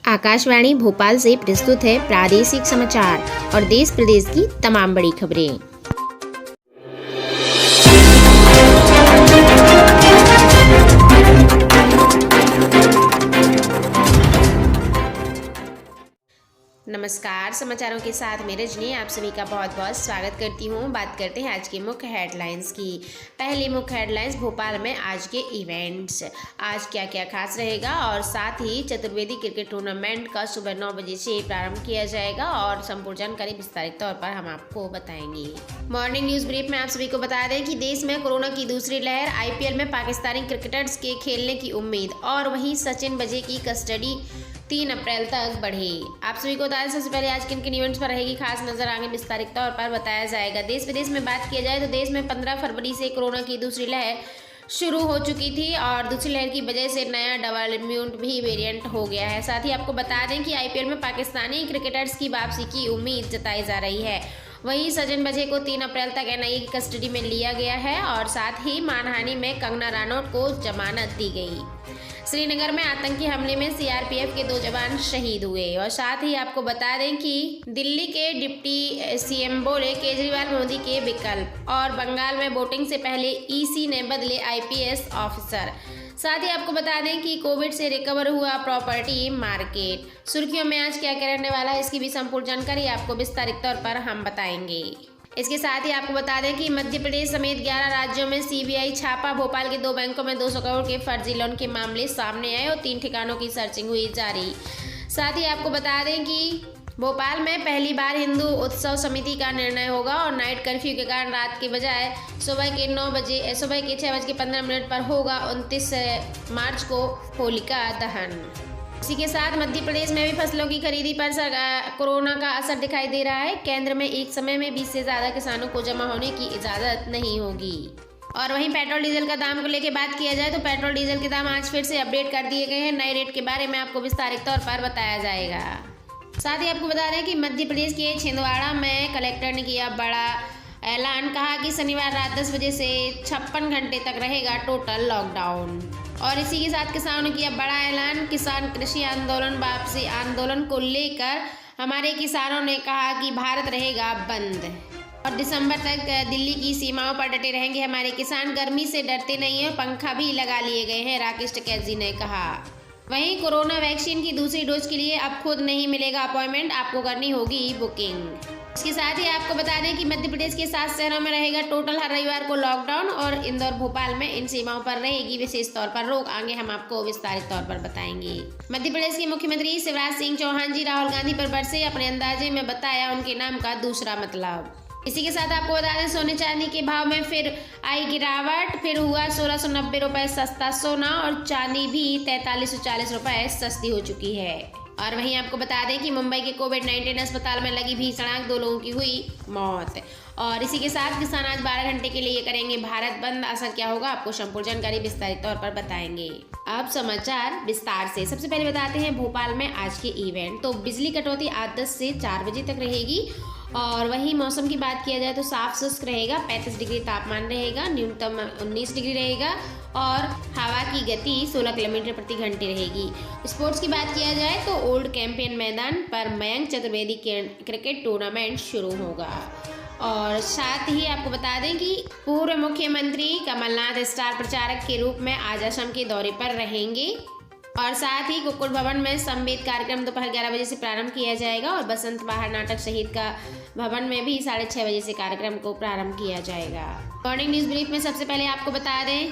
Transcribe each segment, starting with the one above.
आकाशवाणी भोपाल से प्रस्तुत है प्रादेशिक समाचार और देश प्रदेश की तमाम बड़ी खबरें। नमस्कार, समाचारों के साथ मैं रजनी आप सभी का बहुत बहुत स्वागत करती हूँ। बात करते हैं आज की मुख्य हेडलाइंस की। पहली मुख्य हेडलाइंस भोपाल में आज के इवेंट्स, आज क्या क्या खास रहेगा और साथ ही चतुर्वेदी क्रिकेट टूर्नामेंट का सुबह 9 बजे से प्रारंभ किया जाएगा और संपूर्ण जानकारी विस्तारित तौर पर हम आपको बताएंगे। मॉर्निंग न्यूज ब्रीफ में आप सभी को बता दें कि देश में कोरोना की दूसरी लहर, IPL में पाकिस्तानी क्रिकेटर्स के खेलने की उम्मीद और वहीं सचिन बजे की कस्टडी 3 अप्रैल तक बढ़ी। आप सभी को बता दें सबसे पहले आज किन किन इवेंट्स पर रहेगी खास नजर, आगे विस्तारित तौर पर बताया जाएगा। देश विदेश में बात किया जाए तो देश में 15 फरवरी से कोरोना की दूसरी लहर शुरू हो चुकी थी और दूसरी लहर की वजह से नया डबल म्यूट भी वेरिएंट हो गया है। साथ ही आपको बता दें कि IPL में पाकिस्तानी क्रिकेटर्स की वापसी की उम्मीद जताई जा रही है। वहीं सचिन बजे को 3 अप्रैल तक NIA की कस्टडी में लिया गया है और साथ ही मानहानि में कंगना रनौत को जमानत दी गई। श्रीनगर में आतंकी हमले में CRPF के 2 जवान शहीद हुए और साथ ही आपको बता दें कि दिल्ली के डिप्टी CM बोले केजरीवाल मोदी के विकल्प और बंगाल में वोटिंग से पहले EC ने बदले IPS ऑफिसर। साथ ही आपको बता दें कि कोविड से रिकवर हुआ प्रॉपर्टी मार्केट। सुर्खियों में आज क्या क्या रहने वाला है इसकी भी संपूर्ण जानकारी आपको विस्तारित तौर पर हम बताएंगे। इसके साथ ही आपको बता दें कि मध्य प्रदेश समेत 11 राज्यों में CBI छापा, भोपाल के 2 बैंकों में 200 करोड़ के फर्जी लोन के मामले सामने आए और 3 ठिकानों की सर्चिंग हुई जारी। साथ ही आपको बता दें कि भोपाल में पहली बार हिंदू उत्सव समिति का निर्णय होगा और नाइट कर्फ्यू के कारण रात के बजाय सुबह के 6:15 पर होगा 29 मार्च को होलिका दहन। इसी के साथ मध्य प्रदेश में भी फसलों की खरीदी पर कोरोना का असर दिखाई दे रहा है। केंद्र में एक समय में 20 से ज़्यादा किसानों को जमा होने की इजाज़त नहीं होगी। और वहीं पेट्रोल डीजल का दाम को लेकर बात किया जाए तो पेट्रोल डीजल के दाम आज फिर से अपडेट कर दिए गए हैं। नए रेट के बारे में आपको विस्तारित तौर पर बताया जाएगा। साथ ही आपको बता दें कि मध्य प्रदेश के छिंदवाड़ा में कलेक्टर ने किया बड़ा ऐलान, कहा कि शनिवार रात 10 बजे से 56 घंटे तक रहेगा टोटल लॉकडाउन। और इसी के साथ किसानों ने किया बड़ा ऐलान, किसान कृषि आंदोलन वापसी आंदोलन को लेकर हमारे किसानों ने कहा कि भारत रहेगा बंद और दिसंबर तक दिल्ली की सीमाओं पर डटे रहेंगे हमारे किसान, गर्मी से डरते नहीं है, पंखा भी लगा लिए गए हैं, राकेश टिकैत ने कहा। वहीं कोरोना वैक्सीन की दूसरी डोज के लिए अब खुद नहीं मिलेगा अपॉइंटमेंट, आपको करनी होगी बुकिंग। इसके साथ ही आपको बता दें कि मध्य प्रदेश के 7 शहरों में रहेगा टोटल हर रविवार को लॉकडाउन और इंदौर भोपाल में इन सीमाओं पर रहेगी विशेष तौर पर रोक। आगे हम आपको विस्तारित तौर पर बताएंगे। मध्य प्रदेश के मुख्यमंत्री शिवराज सिंह चौहान जी राहुल गांधी पर बरसे अपने अंदाजे में बताया उनके नाम का दूसरा मतलब। इसी के साथ आपको बता दें सोने चांदी के भाव में फिर आई गिरावट, फिर हुआ 1690 रुपए सस्ता सोना और चांदी भी 4340 रुपए सस्ती हो चुकी है। और वहीं आपको बता दें कि मुंबई के कोविड-19 अस्पताल में लगी भीषण आग, 2 लोगों की हुई मौत। और इसी के साथ किसान आज 12 घंटे के लिए करेंगे भारत बंद, असर क्या होगा आपको संपूर्ण जानकारी विस्तारित तौर पर बताएंगे। अब समाचार विस्तार से। सबसे पहले बताते हैं भोपाल में आज के इवेंट। तो बिजली कटौती आज 10 से 4 बजे तक रहेगी और वहीं मौसम की बात किया जाए तो साफ शुष्क रहेगा, 35 डिग्री तापमान रहेगा, न्यूनतम 19 डिग्री रहेगा और हवा की गति 16 किलोमीटर प्रति घंटे रहेगी। स्पोर्ट्स की बात किया जाए तो ओल्ड कैंपियन मैदान पर मयंक चतुर्वेदी क्रिकेट टूर्नामेंट शुरू होगा। और साथ ही आपको बता दें कि पूर्व मुख्यमंत्री कमलनाथ स्टार प्रचारक के रूप में आज असम के दौरे पर रहेंगे और साथ ही कुक्कुट भवन में संवेद कार्यक्रम दोपहर 11 बजे से प्रारंभ किया जाएगा और बसंत बहार नाटक शहीद का भवन में भी 6:30 बजे से कार्यक्रम को प्रारंभ किया जाएगा। मॉर्निंग न्यूज ब्रीफ में सबसे पहले आपको बता दें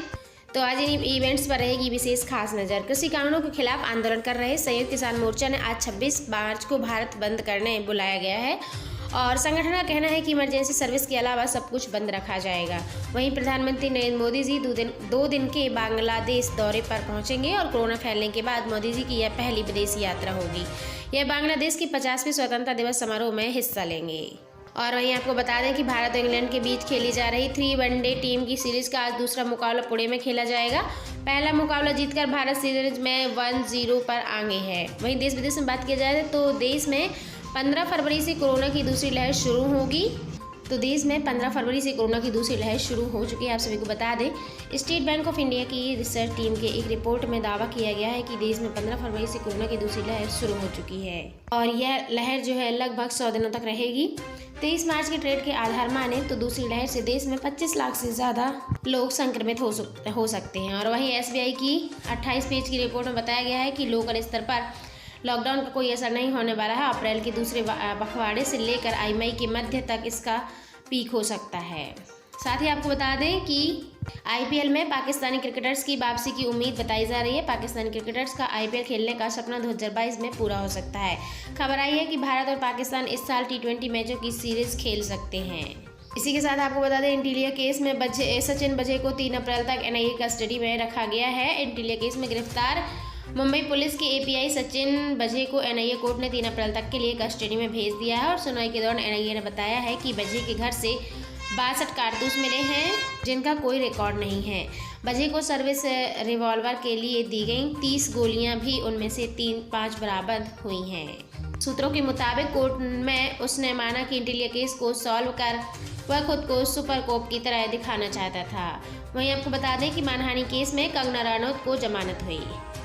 तो आज इन इवेंट्स पर रहेगी विशेष खास नज़र। कृषि कानूनों के खिलाफ आंदोलन कर रहे संयुक्त किसान मोर्चा ने आज 26 मार्च को भारत बंद करने बुलाया गया है और संगठन का कहना है कि इमरजेंसी सर्विस के अलावा सब कुछ बंद रखा जाएगा। वहीं प्रधानमंत्री नरेंद्र मोदी जी 2 दिन के बांग्लादेश दौरे पर पहुंचेंगे और कोरोना फैलने के बाद मोदी जी की यह पहली विदेशी यात्रा होगी। यह बांग्लादेश के 50वें स्वतंत्रता दिवस समारोह में हिस्सा लेंगे। और वहीं आपको बता दें कि भारत और इंग्लैंड के बीच खेली जा रही 3 वनडे टीम की सीरीज का आज दूसरा मुकाबला पुणे में खेला जाएगा। पहला मुकाबला जीतकर भारत सीरीज में 1-0 पर आगे है। वहीं देश विदेश में बात की जाए तो देश में 15 फरवरी से कोरोना की दूसरी लहर शुरू होगी तो देश में 15 फरवरी से कोरोना की दूसरी लहर शुरू हो चुकी है। आप सभी को बता दें, स्टेट बैंक ऑफ इंडिया की रिसर्च टीम के एक रिपोर्ट में दावा किया गया है कि देश में 15 फरवरी से कोरोना की दूसरी लहर शुरू हो चुकी है और यह लहर जो है लगभग 100 दिनों तक रहेगी। 23 मार्च के ट्रेड के आधार माने तो दूसरी लहर से देश में 25 लाख से ज़्यादा लोग संक्रमित हो सकते हैं। और वहीं SBI की 28 पेज की रिपोर्ट में बताया गया है कि लोकल स्तर पर लॉकडाउन का कोई असर नहीं होने वाला है। अप्रैल के दूसरे पखवाड़े से लेकर मई के मध्य तक इसका पीक हो सकता है। साथ ही आपको बता दें कि IPL में पाकिस्तानी क्रिकेटर्स की वापसी की उम्मीद बताई जा रही है। पाकिस्तानी क्रिकेटर्स का IPL खेलने का सपना 2022 में पूरा हो सकता है। खबर आई है कि भारत और पाकिस्तान इस साल T20 मैचों की सीरीज खेल सकते हैं। इसी के साथ आपको बता दें, एंटीलिया केस में सचिन बजे को 3 अप्रैल तक NIA कस्टडी में रखा गया है। एंटीलिया केस में गिरफ्तार मुंबई पुलिस के API सचिन बजे को NIA कोर्ट ने 3 अप्रैल तक के लिए कस्टडी में भेज दिया है। और सुनवाई के दौरान NIA ने बताया है कि बजे के घर से 62 कारतूस मिले हैं जिनका कोई रिकॉर्ड नहीं है। बजे को सर्विस रिवॉल्वर के लिए दी गई 30 गोलियां भी उनमें से 5 बरामद हुई हैं। सूत्रों के मुताबिक कोर्ट में उसने माना कि एंटीलिया केस को सॉल्व कर वह खुद को सुपर कोप की तरह दिखाना चाहता था। वहीं आपको बता दें कि मानहानि केस में कंगना रनौत को जमानत हुई।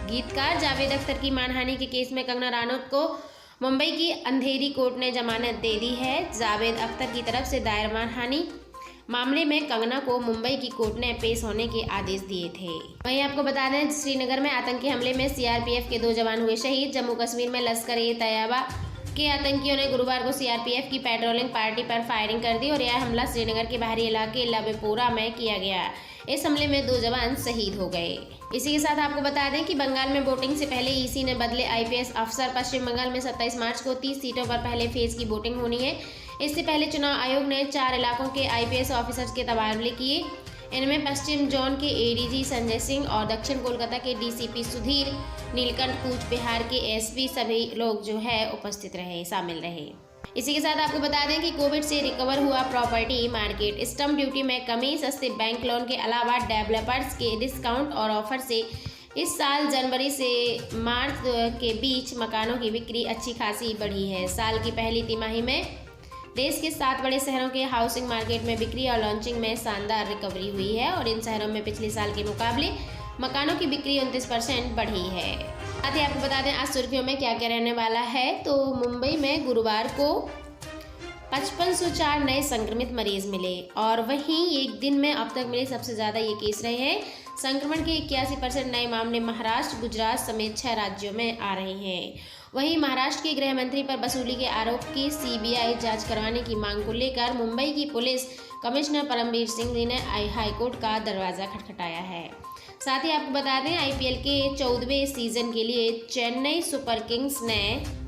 गीतकार जावेद अख्तर की मानहानि के केस में कंगना रनौत को मुंबई की अंधेरी कोर्ट ने जमानत दे दी है। जावेद अख्तर की तरफ से दायर मानहानि मामले में कंगना को मुंबई की कोर्ट ने पेश होने के आदेश दिए थे। वहीं आपको बता दें, श्रीनगर में आतंकी हमले में CRPF के 2 जवान हुए शहीद। जम्मू कश्मीर में लश्कर-ए-तैयबा के आतंकियों ने गुरुवार को CRPF की पेट्रोलिंग पार्टी पर फायरिंग कर दी और यह हमला श्रीनगर के बाहरी इलाके लबेपोरा में किया गया। इस हमले में 2 जवान शहीद हो गए। इसी के साथ आपको बता दें कि बंगाल में वोटिंग से पहले EC ने बदले IPS अफसर। पश्चिम बंगाल में 27 मार्च को 30 सीटों पर पहले फेज की वोटिंग होनी है। इससे पहले चुनाव आयोग ने 4 इलाकों के IPS ऑफिसर्स के तबादले किए। इनमें पश्चिम जोन के ADG संजय सिंह और दक्षिण कोलकाता के DCP सुधीर नीलकंठ, कूच बिहार के SP सभी लोग जो है उपस्थित शामिल रहे। इसी के साथ आपको बता दें कि कोविड से रिकवर हुआ प्रॉपर्टी मार्केट। स्टैंप ड्यूटी में कमी, सस्ते बैंक लोन के अलावा डेवलपर्स के डिस्काउंट और ऑफर से इस साल जनवरी से मार्च के बीच मकानों की बिक्री अच्छी खासी बढ़ी है। साल की पहली तिमाही में देश के 7 बड़े शहरों के हाउसिंग मार्केट में बिक्री और लॉन्चिंग में शानदार रिकवरी हुई है और इन शहरों में पिछले साल के मुकाबले मकानों की बिक्री 29% बढ़ी है। साथ ही आपको बता दें, आज सुर्खियों में क्या क्या रहने वाला है। तो मुंबई में गुरुवार को 5504 नए संक्रमित मरीज मिले और वहीं एक दिन में अब तक मिले सबसे ज़्यादा ये केस रहे हैं। संक्रमण के 81% नए मामले महाराष्ट्र, गुजरात समेत 6 राज्यों में आ रहे हैं। वहीं महाराष्ट्र के गृह मंत्री पर वसूली के आरोप की CBI जांच करवाने की मांग को लेकर मुंबई की पुलिस कमिश्नर परमवीर सिंह जी ने हाईकोर्ट का दरवाज़ा खटखटाया है। साथ ही आपको बता दें, IPL के 14वें सीजन के लिए चेन्नई सुपर किंग्स ने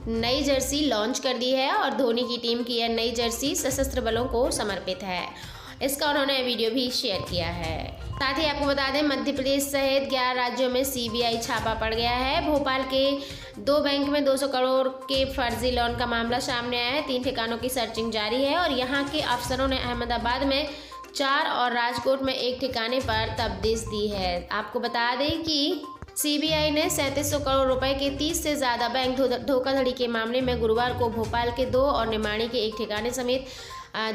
नई जर्सी लॉन्च कर दी है और धोनी की टीम की यह नई जर्सी सशस्त्र बलों को समर्पित है। इसका उन्होंने वीडियो भी शेयर किया है। साथ ही आपको बता दें, मध्य प्रदेश सहित 11 राज्यों में CBI छापा पड़ गया है। भोपाल के 2 बैंक में 200 करोड़ के फर्जी लोन का मामला सामने आया है। 3 ठिकानों की सर्चिंग जारी है और यहाँ के अफसरों ने अहमदाबाद में 4 और राजकोट में 1 ठिकाने पर तफ्तीश दी है। आपको बता दें कि CBI ने 3700 करोड़ रुपए के 30 से ज़्यादा बैंक धोखाधड़ी के मामले में गुरुवार को भोपाल के 2 और निमाड़ी के 1 ठिकाने समेत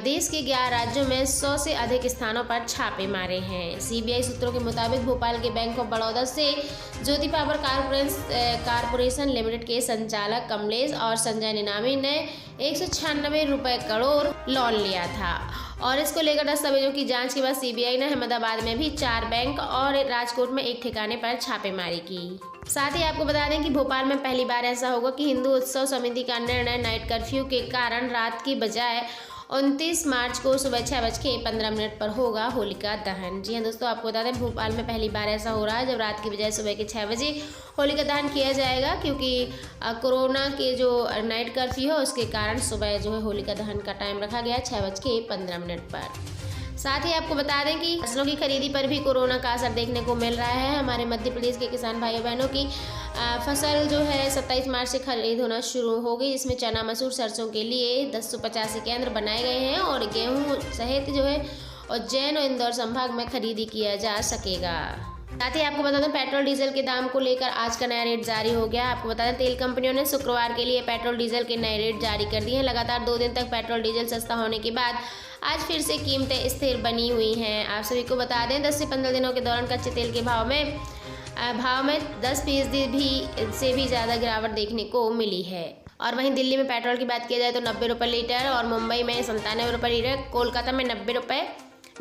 देश के 11 राज्यों में 100 से अधिक स्थानों पर छापे मारे हैं। CBI सूत्रों के मुताबिक भोपाल के बैंक ऑफ बड़ौदा से ज्योति पावर कारपोरेशन लिमिटेड के संचालक कमलेश और संजय निनामी ने 196 करोड़ लोन लिया था और इसको लेकर दस्तावेजों की जांच के बाद CBI ने अहमदाबाद में भी 4 बैंक और राजकोट में 1 ठिकाने पर छापेमारी की। साथ ही आपको बता दें कि भोपाल में पहली बार ऐसा होगा कि हिंदू उत्सव समिति का निर्णय नाइट कर्फ्यू के कारण रात की बजाय 29 मार्च को सुबह 6:15 पर होगा होलिका दहन। जी हाँ दोस्तों, आपको बता दें, भोपाल में पहली बार ऐसा हो रहा है जब रात की बजाय सुबह के 6 बजे होलिका दहन किया जाएगा, क्योंकि कोरोना के जो नाइट कर्फ्यू है उसके कारण सुबह जो है होलिका दहन का टाइम रखा गया 6:15 पर। साथ ही आपको बता दें कि फसलों की खरीदी पर भी कोरोना का असर देखने को मिल रहा है। हमारे मध्य प्रदेश के किसान भाइयों बहनों की फसल जो है 27 मार्च से खरीद होना शुरू हो गई। इसमें चना, मसूर, सरसों के लिए 1085 केंद्र बनाए गए हैं और गेहूं सहित जो है उज्जैन और इंदौर संभाग में खरीदी किया जा सकेगा। साथ ही आपको बता दें पेट्रोल डीजल के दाम को लेकर आज का नया रेट जारी हो गया। आपको बता दें तेल कंपनियों ने शुक्रवार के लिए पेट्रोल डीजल के नए रेट जारी कर दिए हैं। लगातार 2 दिन तक पेट्रोल डीजल सस्ता होने के बाद आज फिर से कीमतें स्थिर बनी हुई हैं। आप सभी को बता दें 10 से 15 दिनों के दौरान कच्चे तेल के भाव में 10% भी से भी ज़्यादा गिरावट देखने को मिली है। और वहीं दिल्ली में पेट्रोल की बात की जाए तो 90 रुपये लीटर और मुंबई में 97 रुपये लीटर, कोलकाता में 90 रुपये,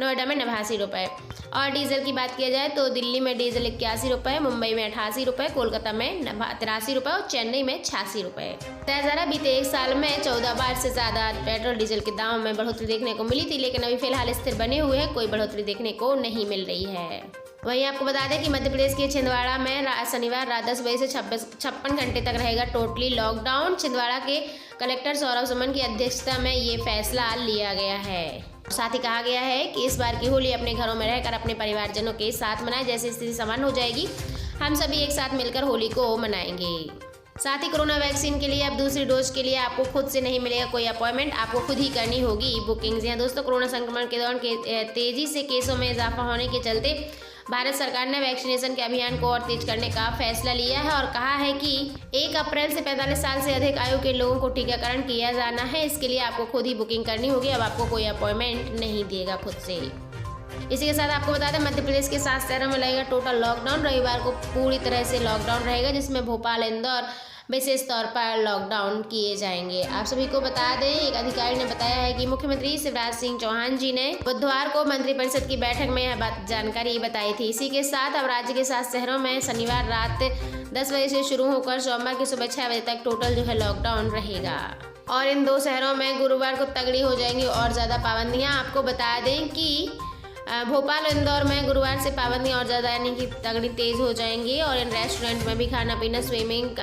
नोएडा में 89 रुपये। और डीजल की बात किया जाए तो दिल्ली में डीजल 81 रुपये, मुंबई में 88 रुपये, कोलकाता में 83 रुपये और चेन्नई में 86 रुपये। ज़रा बीते 1 साल में 14 बार से ज़्यादा पेट्रोल डीजल के दाम में बढ़ोतरी देखने को मिली थी, लेकिन अभी फिलहाल स्थिर बने हुए हैं, कोई बढ़ोतरी देखने को नहीं मिल रही है। वहीं आपको बता दें कि मध्य प्रदेश के छिंदवाड़ा में शनिवार रात 10 बजे से 56 घंटे तक रहेगा टोटली लॉकडाउन। छिंदवाड़ा के कलेक्टर सौरभ सुमन की अध्यक्षता में ये फैसला लिया गया है। साथ ही कहा गया है कि इस बार की होली अपने घरों में रहकर अपने परिवारजनों के साथ मनाएं। जैसे स्थिति सामान्य हो जाएगी हम सभी एक साथ मिलकर होली को मनाएंगे। साथ ही कोरोना वैक्सीन के लिए अब दूसरी डोज के लिए आपको खुद से नहीं मिलेगा कोई अपॉइंटमेंट, आपको खुद ही करनी होगी बुकिंग। जी हाँ दोस्तों, कोरोना संक्रमण के दौरान तेजी से केसों में इजाफा होने के चलते भारत सरकार ने वैक्सीनेशन के अभियान को और तेज करने का फैसला लिया है और कहा है कि 1 अप्रैल से 45 साल से अधिक आयु के लोगों को टीकाकरण किया जाना है। इसके लिए आपको खुद ही बुकिंग करनी होगी, अब आपको कोई अपॉइंटमेंट नहीं देगा खुद से। इसी के साथ आपको बता दें मध्य प्रदेश के 7 शहरों में लगेगा टोटल लॉकडाउन। रविवार को पूरी तरह से लॉकडाउन रहेगा, जिसमें भोपाल, इंदौर विशेष तौर पर लॉकडाउन किए जाएंगे। आप सभी को बता दें एक अधिकारी ने बताया है कि मुख्यमंत्री शिवराज सिंह चौहान जी ने बुधवार को मंत्रिपरिषद की बैठक में यह जानकारी बताई थी। इसी के साथ अब राज्य के 7 शहरों में शनिवार रात 10 बजे से शुरू होकर सोमवार की सुबह 6 बजे तक टोटल जो है लॉकडाउन रहेगा। और इन 2 शहरों में गुरुवार को तगड़ी हो जाएंगी और ज़्यादा पाबंदियाँ। आपको बता दें कि भोपाल, इंदौर में गुरुवार से पाबंदियाँ और ज़्यादा यानी कि तगड़ी तेज़ हो जाएंगी और इन रेस्टोरेंट में भी खाना पीना, स्विमिंग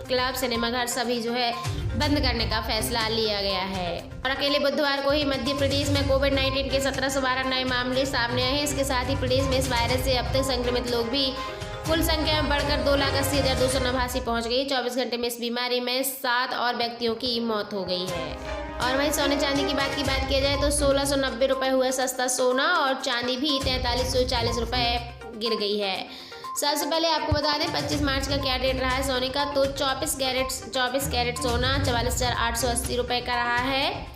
क्लब, सिनेमाघर सभी जो है बंद करने का फैसला लिया गया है। और अकेले बुधवार को ही मध्य प्रदेश में कोविड-19 के 1712 नए मामले सामने आए हैं। इसके साथ ही प्रदेश में इस वायरस से अब तक संक्रमित लोग भी कुल संख्या में बढ़कर 2,80,289 पहुँच गई। 24 घंटे में इस बीमारी में 7 और व्यक्तियों की मौत हो गई है। और वहीं सोने चांदी की बात किया जाए तो 1690 रुपये हुआ सस्ता सोना और चांदी भी 4340 रुपये गिर गई है। सबसे पहले आपको बता दें 25 मार्च का क्या रेट रहा है सोने का, तो 24 कैरेट सोना 44,880 रुपये का रहा है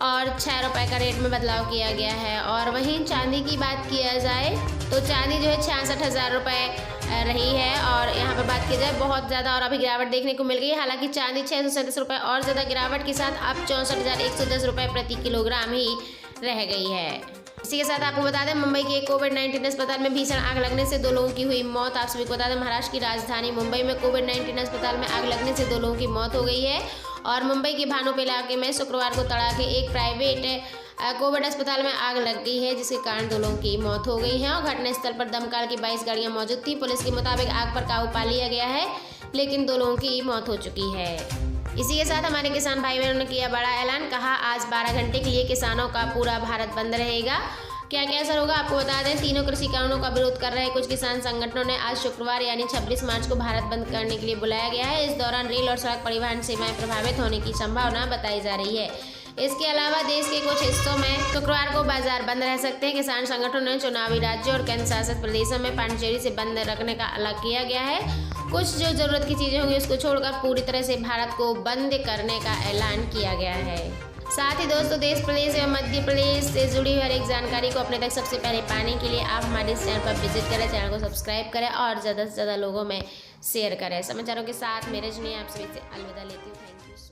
और 6 रुपये का रेट में बदलाव किया गया है। और वहीं चांदी की बात किया जाए तो चांदी जो है 66,000 रुपये रही है और यहाँ पर बात की जाए बहुत ज़्यादा और अभी गिरावट देखने को मिल गई है। हालांकि चांदी 637 रुपये और ज़्यादा गिरावट के साथ अब 64,110 रुपये प्रति किलोग्राम ही रह गई है। इसी के साथ आपको बता दें मुंबई के कोविड-19 अस्पताल में भीषण आग लगने से 2 लोगों की हुई मौत। आप सभी को बता दें महाराष्ट्र की राजधानी मुंबई में कोविड-19 अस्पताल में आग लगने से 2 लोगों की मौत हो गई है। और मुंबई के भानुप इलाके में शुक्रवार को तड़ाके एक प्राइवेट कोविड अस्पताल में आग लग गई है, जिसके कारण 2 लोगों की मौत हो गई है। और घटनास्थल पर दमकल की 22 गाड़ियां मौजूद थी। पुलिस के मुताबिक आग पर काबू पा लिया गया है, लेकिन 2 लोगों की मौत हो चुकी है। इसी के साथ हमारे किसान भाई बहनों ने किया बड़ा ऐलान, कहा आज 12 घंटे के लिए किसानों का पूरा भारत बंद रहेगा। क्या क्या असर होगा आपको बता दें, तीनों कृषि कानूनों का विरोध कर रहे कुछ किसान संगठनों ने आज शुक्रवार यानी 26 मार्च को भारत बंद करने के लिए बुलाया गया है। इस दौरान रेल और सड़क परिवहन सेवाएं प्रभावित होने की संभावना बताई जा रही है। इसके अलावा देश के कुछ हिस्सों में शुक्रवार को बाजार बंद रह सकते हैं। किसान संगठनों ने चुनावी राज्यों और केंद्र शासित प्रदेशों में पांडिचेरी से बंद रखने का अलग किया गया है। कुछ जो जरूरत की चीजें होंगी उसको छोड़कर पूरी तरह से भारत को बंद करने का ऐलान किया गया है। साथ ही दोस्तों देश, प्रदेश एवं मध्य प्रदेश से जुड़ी हर एक जानकारी को अपने तक सबसे पहले पाने के लिए आप हमारे इस चैनल पर विजिट करें, चैनल को सब्सक्राइब करें और ज़्यादा से ज़्यादा लोगों में शेयर करें। समाचारों के साथ मैं रजनी आप सभी से अलविदा लेती हूँ। Thank you.